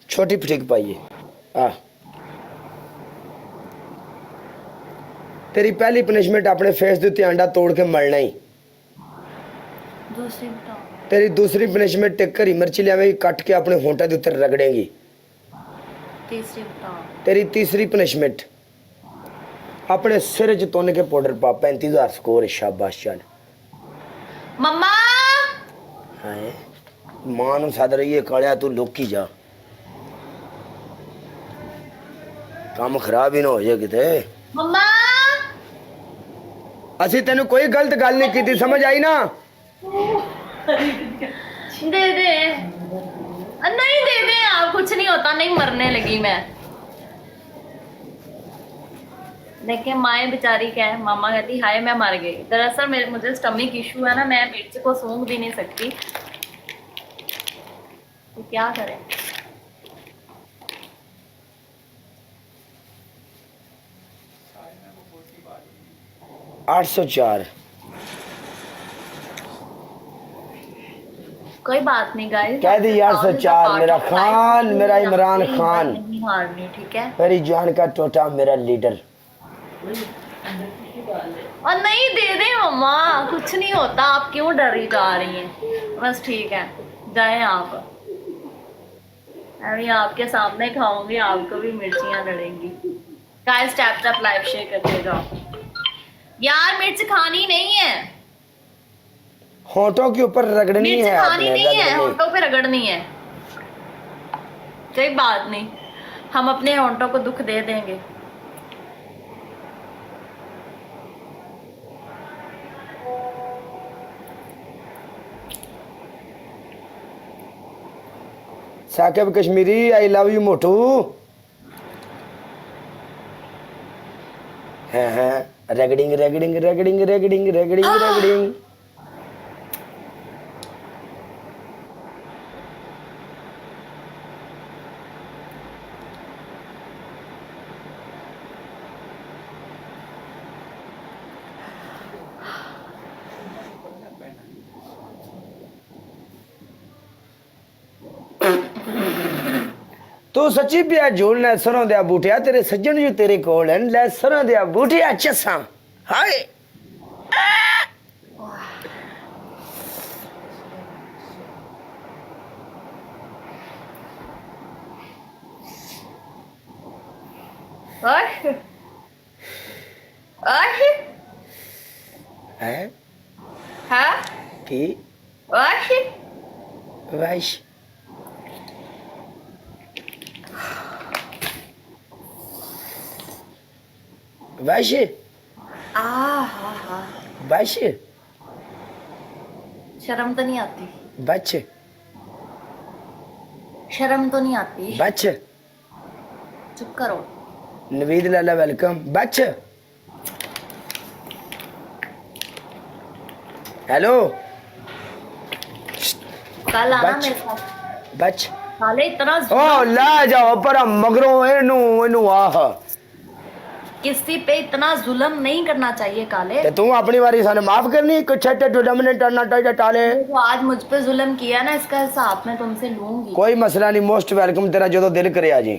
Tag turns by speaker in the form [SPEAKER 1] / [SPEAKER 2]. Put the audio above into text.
[SPEAKER 1] छोटी फटीक पाइए। आ तेरी पहली पनिशमेंट अपने फेस दे उत्ते अंडा तोड़ के मरना ही।
[SPEAKER 2] दूसरी बताओ।
[SPEAKER 1] तेरी दूसरी पनिशमेंट टिक हरी मिर्ची लियावेगी कट के अपने होंठा के उत्ते रगड़ेगी।
[SPEAKER 2] तीसरी बताओ।
[SPEAKER 1] तेरी तीसरी पनिशमेंट अपने सिर च तुन के पाउडर पा। 35,000 स्कोर। शाबाश चल।
[SPEAKER 2] मम्मा
[SPEAKER 1] हाय मां नूं सद रही है कालिया तू लुक ही जा काम खराब ही ना हो जाए किते।
[SPEAKER 2] मम्मा
[SPEAKER 1] असी तेन कोई गलत गल नहीं की, समझ आई ना।
[SPEAKER 2] दे दे नहीं दे दे आप, कुछ नहीं होता, नहीं मरने लगी मैं। देखिए माए बेचारी क्या है, मामा कहती हाय मैं मर गई। दरअसल मुझे स्टमक इशू है ना, मैं मिर्च को सूंघ भी नहीं सकती, तो क्या करें।
[SPEAKER 1] आठ 804।
[SPEAKER 2] कोई बात नहीं गाइस,
[SPEAKER 1] कह दी यार 804। मेरा खान, मेरा इमरान खान,
[SPEAKER 2] नहीं हारनी, ठीक है।
[SPEAKER 1] मेरी जान का टोटा, मेरा लीडर।
[SPEAKER 2] और नहीं दे दे मम्मा, कुछ नहीं होता, आप क्यों डरी जा रही हैं। बस ठीक है, जाए आप। अभी आपके सामने खाऊंगी, आपको भी मिर्चियां लड़ेंगी। Guys tap tap live share करते जाओ यार, मिर्च खानी नहीं है,
[SPEAKER 1] होंठों के ऊपर रगड़नी
[SPEAKER 2] मिर्च
[SPEAKER 1] है,
[SPEAKER 2] खानी नहीं है, होंठों पे रगड़नी है। कोई बात नहीं, हम अपने होंठों को दुख दे देंगे।
[SPEAKER 1] Saqib Kashmiri I love you मोटू। हाँ रगड़िंग रगड़िंग रगड़िंग रगड़िंग रगड़िंग रगड़िंग। तू सच्ची पिया झूलना सरों दे बूटिया, तेरे सज्जन जो तेरे कोल हैं, ले सरों दे बूटिया चसा। हाय है की वैश वैश वैश
[SPEAKER 2] शर्म तो नहीं आती,
[SPEAKER 1] बच
[SPEAKER 2] शर्म तो नहीं आती,
[SPEAKER 1] बच।
[SPEAKER 2] चुप करो।
[SPEAKER 1] नवीद लाला वेलकम। बच हेलो
[SPEAKER 2] कल आना
[SPEAKER 1] बच।
[SPEAKER 2] मेरे साथ।
[SPEAKER 1] बच
[SPEAKER 2] साले इतना
[SPEAKER 1] ओ ला जाओ पर मगरों एनू एनू आह
[SPEAKER 2] किसी पे इतना जुल्म नहीं करना चाहिए काले।
[SPEAKER 1] ते तू अपनी बारी साने माफ करनी कुछ छटे टू डमिनेट करना टाइट टाले।
[SPEAKER 2] तो आज मुझ पे जुल्म किया ना, इसका हिसाब मैं तुमसे लूंगी।
[SPEAKER 1] कोई मसला नहीं, मोस्ट वेलकम, तेरा जो दिल करे आ जी।